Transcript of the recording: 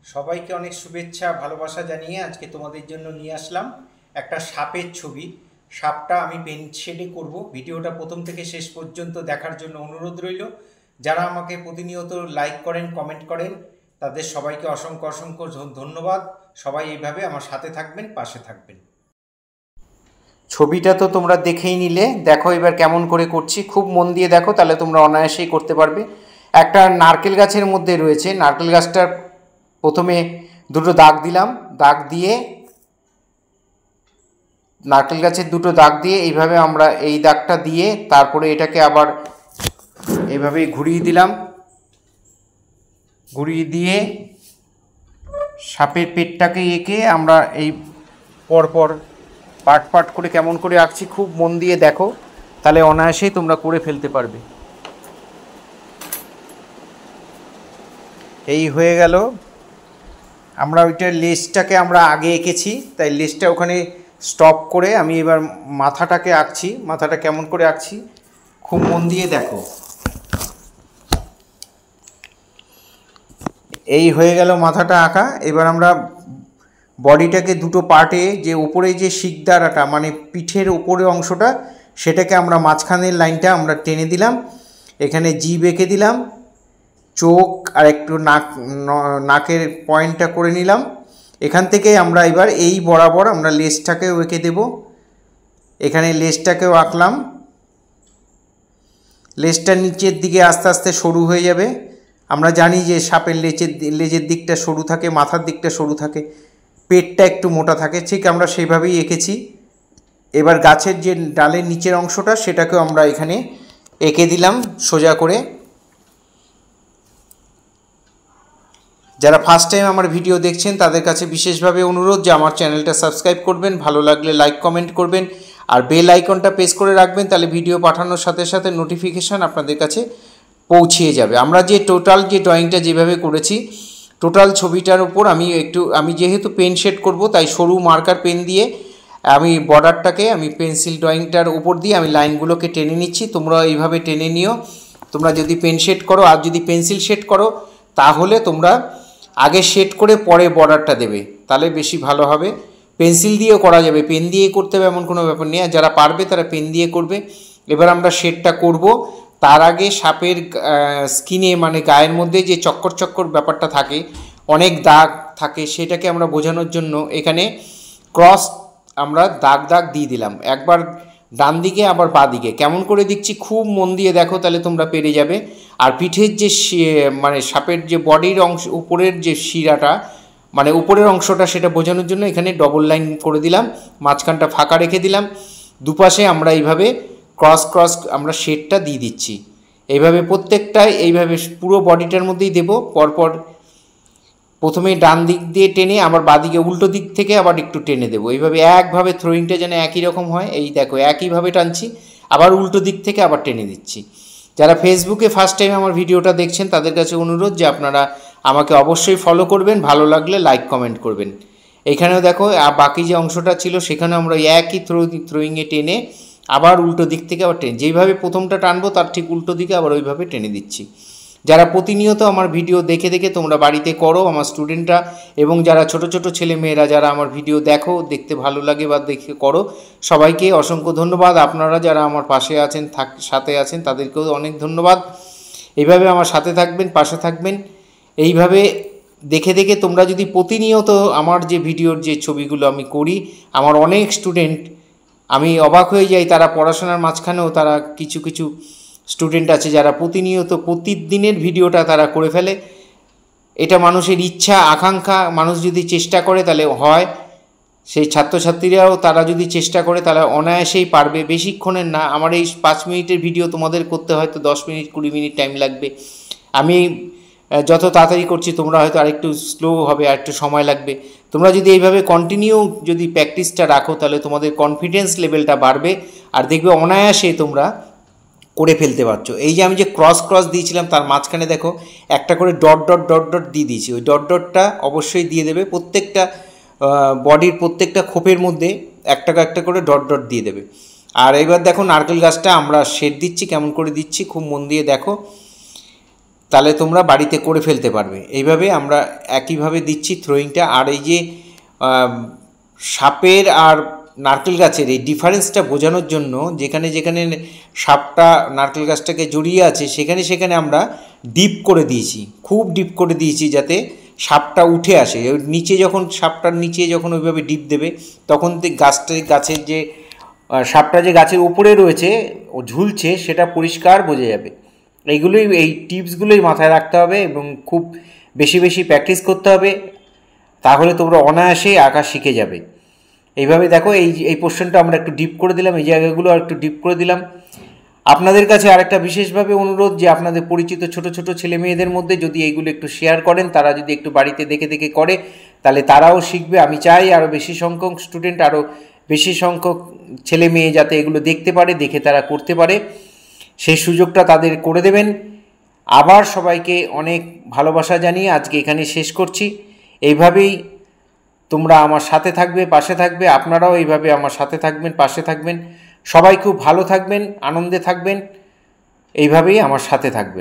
সবাইকে অনেক শুভেচ্ছা ভালোবাসা জানিয়ে আজকে তোমাদের জন্য নিয়ে আসলাম একটা সাপের ছবি। সাপটা আমি পেন শেডে করব। ভিডিওটা প্রথম থেকে শেষ পর্যন্ত দেখার জন্য অনুরোধ রইল। যারা আমাকে প্রতিনিয়ত লাইক করেন, কমেন্ট করেন, তাদের সবাইকে অসংখ্য অসংখ্য ধন্যবাদ। সবাই এইভাবে আমার সাথে থাকবেন, পাশে থাকবেন। ছবিটা তো তোমরা দেখেই নিলে, দেখো এবার কেমন করে করছি। খুব মন দিয়ে দেখো, তাহলে তোমরা অনায়াসেই করতে পারবে। একটা নারকেল গাছের মধ্যে রয়েছে, নারকেল গাছটার প্রথমে দুটো দাগ দিলাম, দাগ দিয়ে নারকেল গাছের দুটো দাগ দিয়ে এইভাবে আমরা এই দাগটা দিয়ে তারপরে এটাকে আবার এইভাবে ঘুরিয়ে দিলাম। ঘুরিয়ে দিয়ে সাপের পেটটাকে এঁকে আমরা এই পরপর পাট পাট করে কেমন করে আঁকছি, খুব মন দিয়ে দেখো, তাহলে অনায়াসেই তোমরা করে ফেলতে পারবে। এই হয়ে গেল। আমরা ওইটার লেজটাকে আমরা আগে এঁকেছি, তাই লেজটা ওখানে স্টপ করে আমি এবার মাথাটাকে আঁকছি। মাথাটা কেমন করে আঁকছি খুব মন দিয়ে দেখো। এই হয়ে গেল মাথাটা আঁকা। এবার আমরা বডিটাকে দুটো পার্টে, যে উপরে যে শিকদাঁড়াটা মানে পিঠের উপরে অংশটা, সেটাকে আমরা মাঝখানের লাইনটা আমরা টেনে দিলাম। এখানে জিভ এঁকে দিলাম, চোখ আর একটু নাকের পয়েন্টটা করে নিলাম। এখান থেকে আমরা এবার এই বরাবর আমরা লেজটাকেও এঁকে দেব। এখানে লেজটাকেও আঁকলাম। লেজটা নিচের দিকে আস্তে আস্তে সরু হয়ে যাবে। আমরা জানি যে সাপের লেজের দিকটা সরু থাকে, মাথার দিকটা সরু থাকে, পেটটা একটু মোটা থাকে, ঠিক আমরা সেইভাবেই এঁকেছি। এবার গাছের যে ডালের নিচের অংশটা, সেটাকেও আমরা এখানে এঁকে দিলাম সোজা করে। যারা ফার্স্ট টাইম আমার ভিডিও দেখছেন তাদের কাছে বিশেষভাবে অনুরোধ যে আমার চ্যানেলটা সাবস্ক্রাইব করবেন, ভালো লাগলে লাইক কমেন্ট করবেন, আর বেল আইকনটা প্রেস করে রাখবেন, তাহলে ভিডিও পাঠানোর সাথে সাথে নোটিফিকেশান আপনাদের কাছে পৌঁছিয়ে যাবে। আমরা যে টোটাল যে ড্রয়িংটা যেভাবে করেছি, টোটাল ছবিটার উপর আমি যেহেতু পেন শেড করব, তাই সরু মার্কার পেন দিয়ে আমি বর্ডারটাকে আমি পেন্সিল ড্রয়িংটার উপর দিয়ে আমি লাইনগুলোকে টেনে নিচ্ছি। তোমরা এইভাবে টেনে নিও। তোমরা যদি পেন শেড করো আর যদি পেন্সিল শেড করো, তাহলে তোমরা আগে শেড করে পরে বর্ডারটা দেবে, তাহলে বেশি ভালো হবে। পেন্সিল দিয়েও করা যাবে, পেন দিয়ে করতে হবে এমন কোনো ব্যাপার নেই। আর যারা পারবে তারা পেন দিয়ে করবে। এবার আমরা শেডটা করব। তার আগে সাপের স্কিনে মানে গায়ের মধ্যে যে চক্কর চক্কর ব্যাপারটা থাকে, অনেক দাগ থাকে, সেটাকে আমরা বোঝানোর জন্য এখানে ক্রস আমরা দাগ দাগ দিয়ে দিলাম। একবার ডান দিকে আবার বাঁ দিকে। কেমন করে দিচ্ছি খুব মন দিয়ে দেখো, তাহলে তোমরা পেরে যাবে। আর পিঠের যে মানে সাপের যে বডির অংশ, উপরের যে শিরাটা মানে উপরের অংশটা, সেটা বোঝানোর জন্য এখানে ডবল লাইন করে দিলাম, মাঝখানটা ফাঁকা রেখে দিলাম। দুপাশে আমরা এইভাবে ক্রস ক্রস আমরা শেডটা দিয়ে দিচ্ছি। এইভাবে প্রত্যেকটাই এইভাবে পুরো বডিটার মধ্যেই দেব। পরপর প্রথমে ডান দিক দিয়ে টেনে আবার বাঁদিকে উল্টো দিক থেকে আবার একটু টেনে দেবো। এইভাবে একভাবে থ্রোয়িংটা যেন একই রকম হয়। এই দেখো একইভাবে টানছি, আবার উল্টো দিক থেকে আবার টেনে দিচ্ছি। যারা ফেসবুকে ফার্স্ট টাইম আমার ভিডিওটা দেখছেন তাদের কাছে অনুরোধ যে আপনারা আমাকে অবশ্যই ফলো করবেন, ভালো লাগলে লাইক কমেন্ট করবেন। এইখানেও দেখো বাকি যে অংশটা ছিল সেখানে আমরা একই থ্রোয়িংয়ে টেনে আবার উল্টো দিক থেকে আবার টেনে, যেইভাবে প্রথমটা টানবো তার ঠিক উল্টো দিকে আবার ওইভাবে টেনে দিচ্ছি। যারা প্রতিনিয়ত আমার ভিডিও দেখে দেখে তোমরা বাড়িতে করো, আমার স্টুডেন্টরা, এবং যারা ছোট ছোট ছেলে মেয়েরা যারা আমার ভিডিও দেখো, দেখতে ভালো লাগে বা দেখে করো, সবাইকে অসংখ্য ধন্যবাদ। আপনারা যারা আমার পাশে আছেন, সাথে আছেন, তাদেরকেও অনেক ধন্যবাদ। এইভাবে আমার সাথে থাকবেন, পাশে থাকবেন। এইভাবে দেখে দেখে তোমরা যদি প্রতিনিয়ত আমার যে ভিডিওর যে ছবিগুলো আমি করি, আমার অনেক স্টুডেন্ট, আমি অবাক হয়ে যাই, তারা পড়াশোনার মাঝখানেও তারা কিছু কিছু স্টুডেন্ট আছে যারা প্রতিনিয়ত প্রতিদিনের ভিডিওটা তারা করে ফেলে। এটা মানুষের ইচ্ছা আকাঙ্ক্ষা, মানুষ যদি চেষ্টা করে তাহলে হয়। সেই ছাত্রছাত্রীরাও তারা যদি চেষ্টা করে তাহলে অনায়াসেই পারবে। বেশিক্ষণের না, আমার এই 5 মিনিটের ভিডিও তোমাদের করতে হয়তো 10 মিনিট 20 মিনিট টাইম লাগবে। আমি যত তাড়াতাড়ি করছি তোমরা হয়তো আরেকটু স্লো হবে, আর একটু সময় লাগবে। তোমরা যদি এইভাবে কন্টিনিউ যদি প্র্যাকটিসটা রাখো, তাহলে তোমাদের কনফিডেন্স লেভেলটা বাড়বে, আর দেখবে অনায়াসে তোমরা করে ফেলতে পারছো। এই যে আমি যে ক্রস ক্রস দিয়েছিলাম, তার মাঝখানে দেখো একটা করে ডট ডট ডট ডট দিয়ে দিয়েছি। ওই ডট ডটটা অবশ্যই দিয়ে দেবে, প্রত্যেকটা বডির প্রত্যেকটা খোপের মধ্যে একটা করে ডট ডট দিয়ে দেবে। আর এবার দেখো নারকেল গাছটা আমরা শেড দিচ্ছি, কেমন করে দিচ্ছি খুব মন দিয়ে দেখো। তাহলে তোমরা বাড়িতে করে ফেলতে পারবে। এইভাবে আমরা একইভাবে দিচ্ছি থ্রোয়িংটা। আর এই যে সাপের আর নারকেল গাছের এই ডিফারেন্সটা বোঝানোর জন্য যেখানে যেখানে সাপটা নারকেল গাছটাকে জড়িয়ে আছে সেখানে সেখানে আমরা ডিপ করে দিয়েছি, খুব ডিপ করে দিয়েছি, যাতে সাপটা উঠে আসে। নিচে যখন সাপটার নিচে যখন ওইভাবে ডিপ দেবে তখন গাছের যে সাপটা যে গাছের উপরে রয়েছে ও ঝুলছে সেটা পরিষ্কার বোঝা যাবে। এইগুলোই, এই টিপসগুলোই মাথায় রাখতে হবে এবং খুব বেশি বেশি প্র্যাকটিস করতে হবে, তাহলে তোমরা অনায়াসেই আঁকা শিখে যাবে। এইভাবে দেখো, এই পোর্শনটা আমরা একটু ডিপ করে দিলাম, এই জায়গাগুলো আর একটু ডিপ করে দিলাম। আপনাদের কাছে আরেকটা বিশেষভাবে অনুরোধ যে আপনাদের পরিচিত ছোট ছোট ছেলে মেয়েদের মধ্যে যদি এইগুলো একটু শেয়ার করেন, তারা যদি একটু বাড়িতে দেখে দেখে করে তাহলে তারাও শিখবে। আমি চাই আরও বেশি সংখ্যক স্টুডেন্ট, আরও বেশি সংখ্যক ছেলে মেয়ে যাতে এগুলো দেখতে পারে, দেখে তারা করতে পারে, সেই সুযোগটা তাদের করে দেবেন। আবার সবাইকে অনেক ভালোবাসা জানিয়ে আজকে এখানে শেষ করছি। এইভাবেই তোমরা আমার সাথে থাকবে, পাশে থাকবে, আপনারাও এইভাবে আমার সাথে থাকবেন, পাশে থাকবেন। সবাই খুব ভালো থাকবেন, আনন্দে থাকবেন, এইভাবেই আমার সাথে থাকবেন।